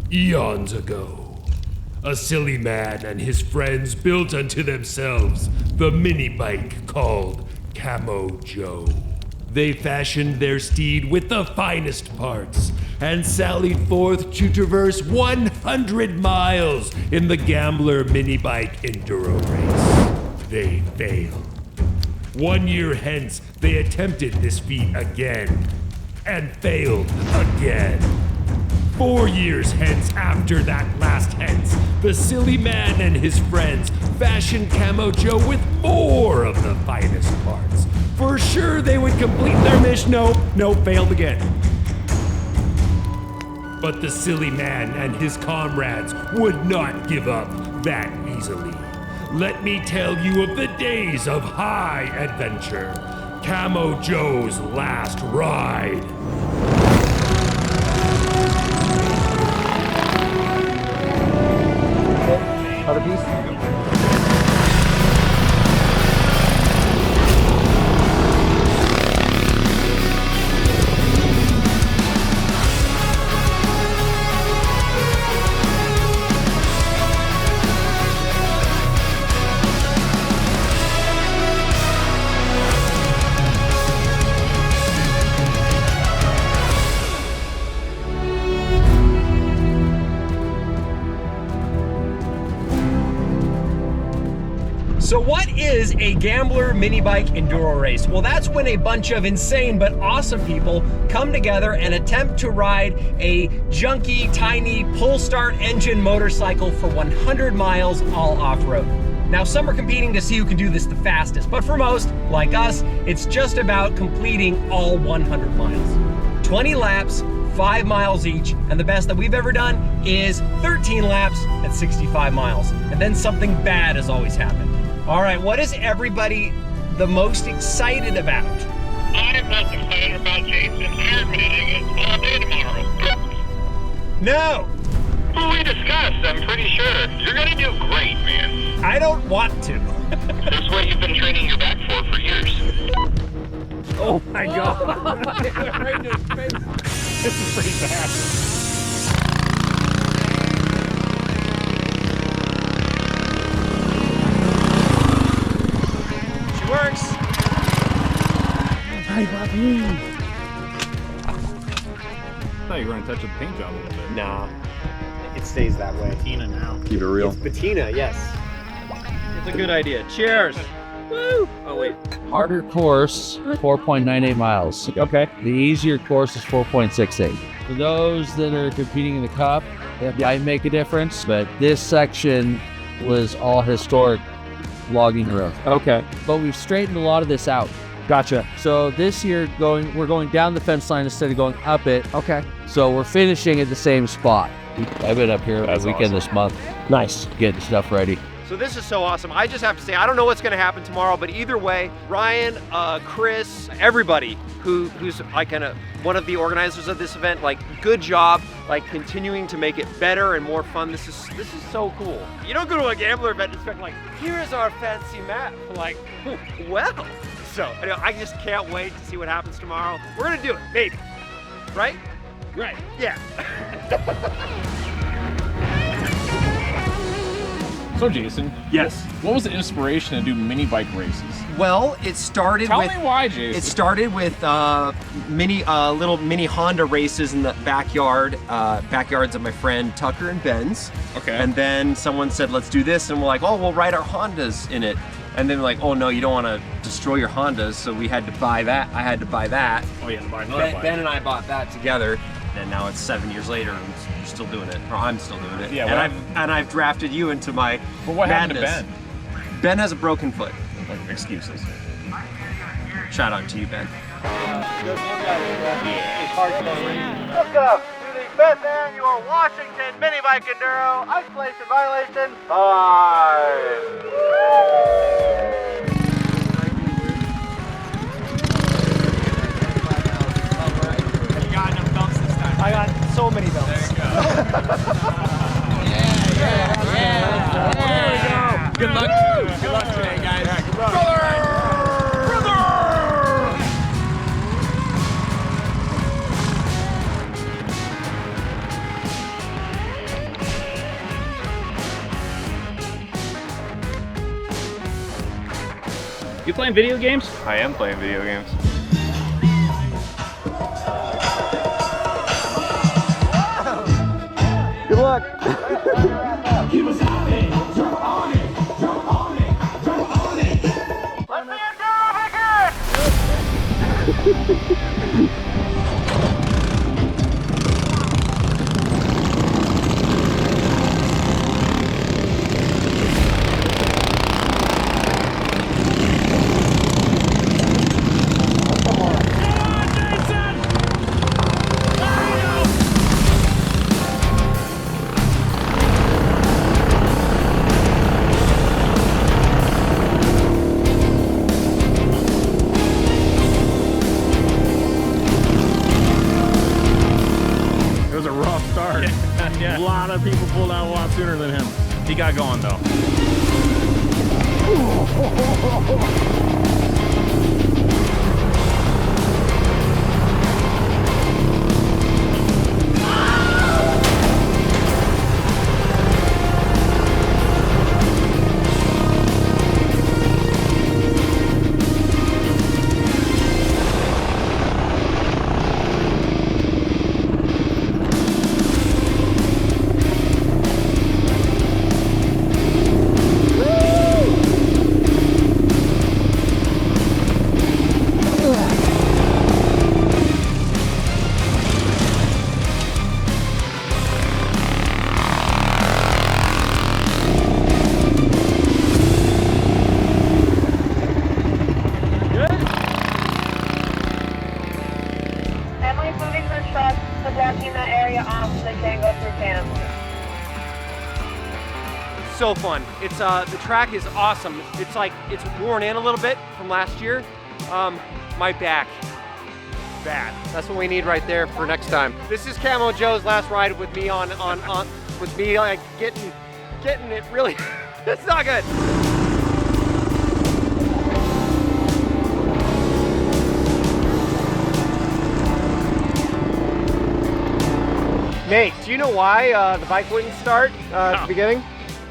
Eons ago, a silly man and his friends built unto themselves the mini-bike called Camo Joe. They fashioned their steed with the finest parts and sallied forth to traverse 100 miles in the Gambler Minibike Enduro Race. They failed. 1 year hence, they attempted this feat again and failed again. 4 years hence, after that last hence, the silly man and his friends fashioned Camo Joe with more of the finest parts. For sure they would complete their mission. No, failed again. But the silly man and his comrades would not give up that easily. Let me tell you of the days of high adventure. Camo Joe's last ride. Other piece? So what is a Gambler Minibike Enduro Race? Well, that's when a bunch of insane but awesome people come together and attempt to ride a junky, tiny, pull-start engine motorcycle for 100 miles all off-road. Now, some are competing to see who can do this the fastest, but for most, like us, it's just about completing all 100 miles. 20 laps, 5 miles each, and the best that we've ever done is 13 laps at 65 miles. And then something bad has always happened. All right, what is everybody the most excited about? I'm most excited about Jason airmaning it all day tomorrow. No! Well, we discussed, I'm pretty sure. You're gonna do great, man. I don't want to. This is what you've been training your back for years. Oh my God. Right into his face. This is pretty bad. Works. Hi, Bobby. I thought you were going to touch the paint job a little bit. Nah, it stays that way. Patina now. Keep it real. It's patina, yes. It's a good idea. Cheers. Woo! Oh, wait. Harder course, 4.98 miles. Okay. The easier course is 4.68. For those that are competing in the cup, it might make a difference, but this section was all historic logging road. Okay. But we've straightened a lot of this out. Gotcha. So this year we're going down the fence line instead of going up it. Okay. So we're finishing at the same spot. I've been up here the weekend this month. Nice. Getting stuff ready. So this is so awesome. I just have to say, I don't know what's going to happen tomorrow, but either way, Ryan, Chris, everybody who's like kind of one of the organizers of this event, like good job, like continuing to make it better and more fun. This is so cool. You don't go to a Gambler event and expect like, here's our fancy map. Like, well, so I just can't wait to see what happens tomorrow. We're gonna do it, maybe, right? Right. Yeah. So Jason, Yes. what was the inspiration to do mini bike races? Well, it started Tell with. me why, Jason. It started with little mini Honda races in the backyards of my friend Tucker and Ben's. Okay. And then someone said, let's do this, and we're like, oh, we'll ride our Hondas in it. And then we're like, oh no, you don't want to destroy your Hondas, so we had to buy that. I had to buy that. Oh, yeah, to buy another bike. Ben and I bought that together, and now it's 7 years later, and you're still doing it, or I'm still doing it. Yeah, and I've drafted you into my But what happened to madness. Ben? Ben has a broken foot. Excuses. Shout out to you, Ben. Welcome to the 5th annual Washington Minibike Enduro Isolation Violation 5. You got enough belts this time. I got so many belts. There you go. Yeah. There we go. Good luck. Good luck today, guys. Yeah, good luck. You playing video games? I am playing video games. Good luck. It was a rough start. Yeah. A lot of people pulled out a lot sooner than him. He got going though. Emily's moving her truck to blocking that area off so they can't go through camp. So fun. It's the track is awesome. It's like it's worn in a little bit from last year. My back, bad. That's what we need right there for next time. This is Camo Joe's last ride with me on with me like getting it really. It's not good. Nate, do you know why the bike wouldn't start at the beginning?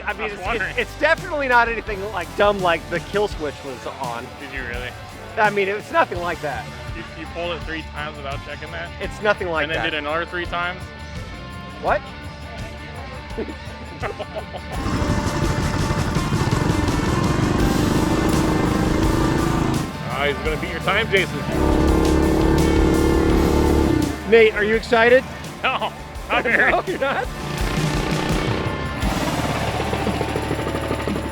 I mean, it's definitely not anything like dumb like the kill switch was on. Did you really? I mean, it's nothing like that. You pulled it 3 times without checking that? It's nothing like And then that. did another 3 times? What? Oh, he's gonna beat your time, Jason. Nate, are you excited? No, not very. No, you're not?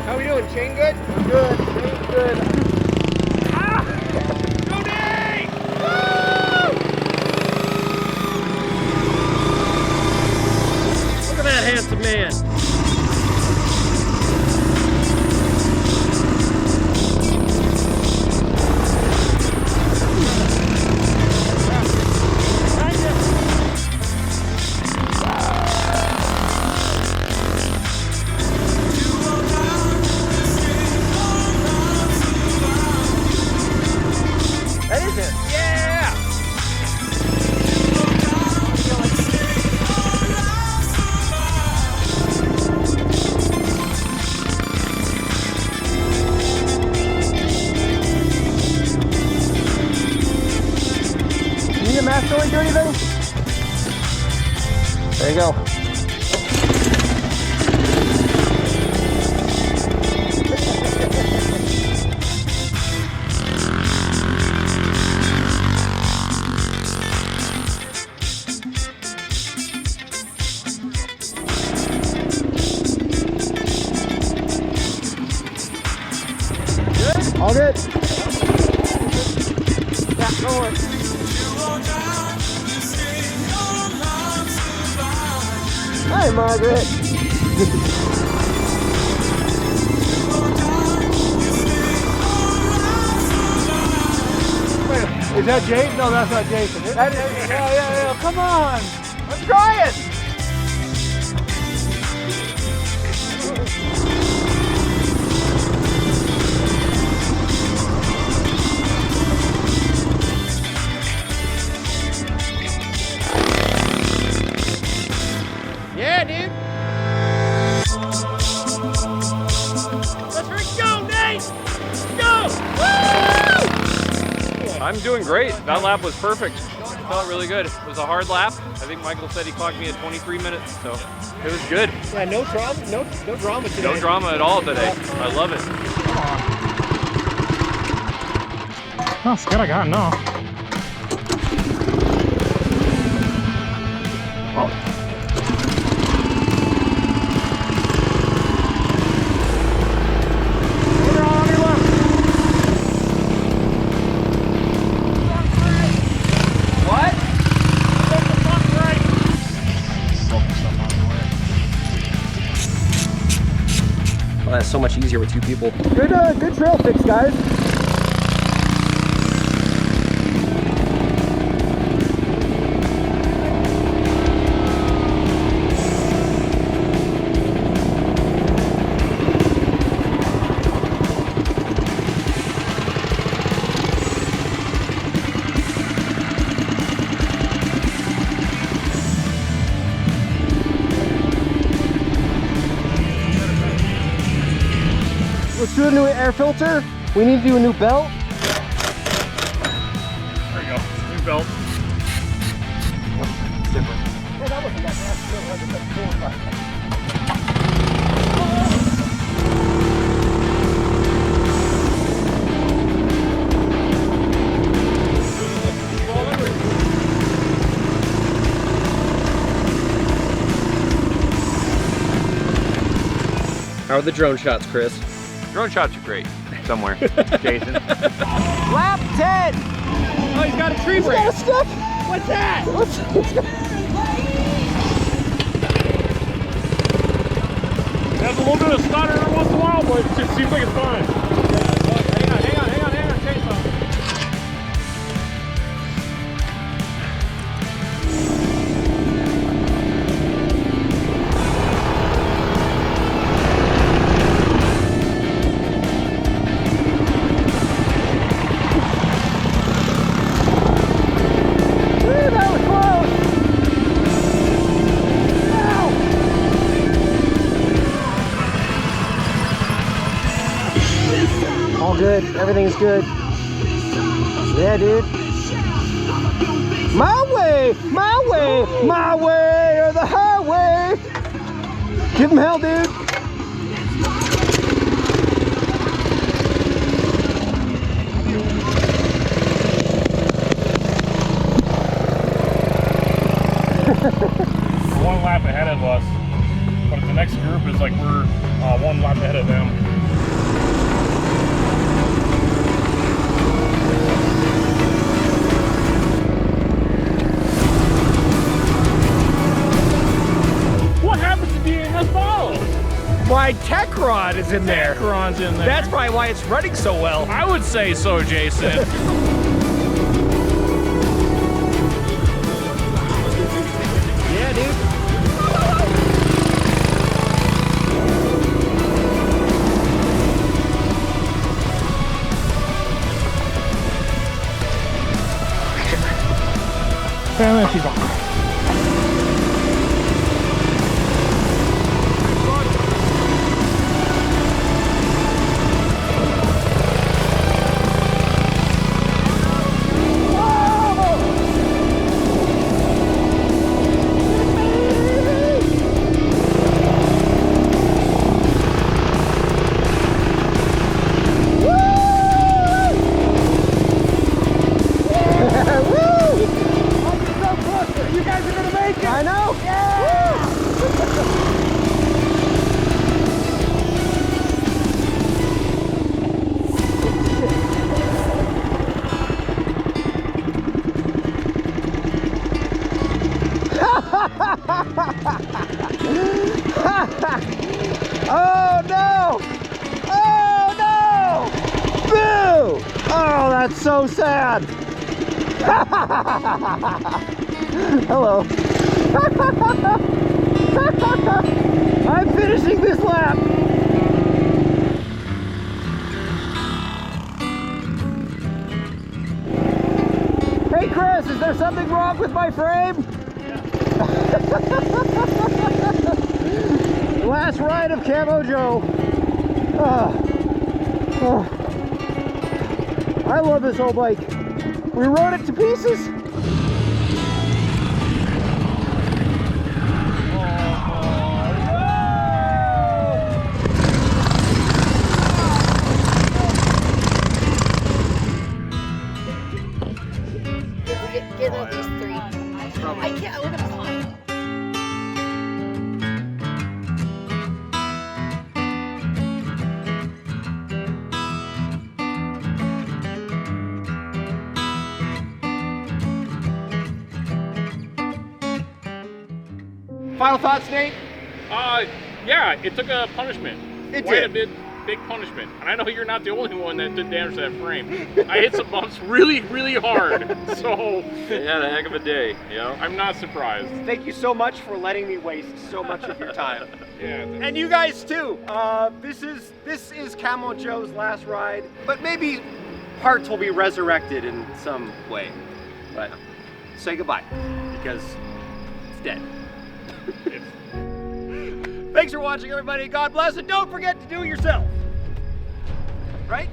How we doing? Chain good? Good. Chain's good. Ah! Go Nate! Woo! Look at that handsome man. That is it. Yeah! You need a mask only do anything? There you go. All good? Yeah, go on. Hi, Margaret. Is that Jason? No, that's not Jason. That is, yeah. Come on. Let's try it. Yeah, dude. Let's go, Nate. Go. Woo! I'm doing great. That lap was perfect. It felt really good. It was a hard lap. I think Michael said he clocked me at 23 minutes, so it was good. Yeah, no drama today. No drama at all today. I love it. Oh, it's good I got no. That's so much easier with two people. Good trail fix, guys. Let's do a new air filter. We need to do a new belt. There you go. New belt. It's different. Hey, that wasn't that bad. How are the drone shots, Chris? Drone shots are great. Somewhere. Jason. Lap 10! Oh, he's got a tree break. Got a stick? What's that? It has a little bit of stutter every once in a while, but it just seems like it's fine. Hang on, change something. All good. Everything's good. Yeah, dude. My way, my way, my way, or the highway. Give him hell, dude. We're one lap ahead of us, but the next group is like we're one lap ahead of them. What happens to being in this bottle? My tech rod is in there. Ron's in there. That's probably why it's running so well. I would say so, Jason. Yeah, dude. And then she's on. I know. Oh no! Oh no! Boo! Oh, that's so sad. Hello. I'm finishing this lap. Hey Chris, is there something wrong with my frame? Last ride of Camo Joe. I love this old bike. We rode it to pieces. Get at least 3. I can't look at the line. Final thoughts, Nate? Yeah, it took a punishment. It Quite did. a big punishment. And I know you're not the only one that did damage to that frame. I hit some bumps really, really hard. So It had a heck of a day, you know? I'm not surprised. Thank you so much for letting me waste so much of your time. Yeah. And you guys too. This is Camo Joe's last ride, but maybe parts will be resurrected in some way. But say goodbye because it's dead. Thanks for watching, everybody. God bless, and don't forget to do it yourself. Right?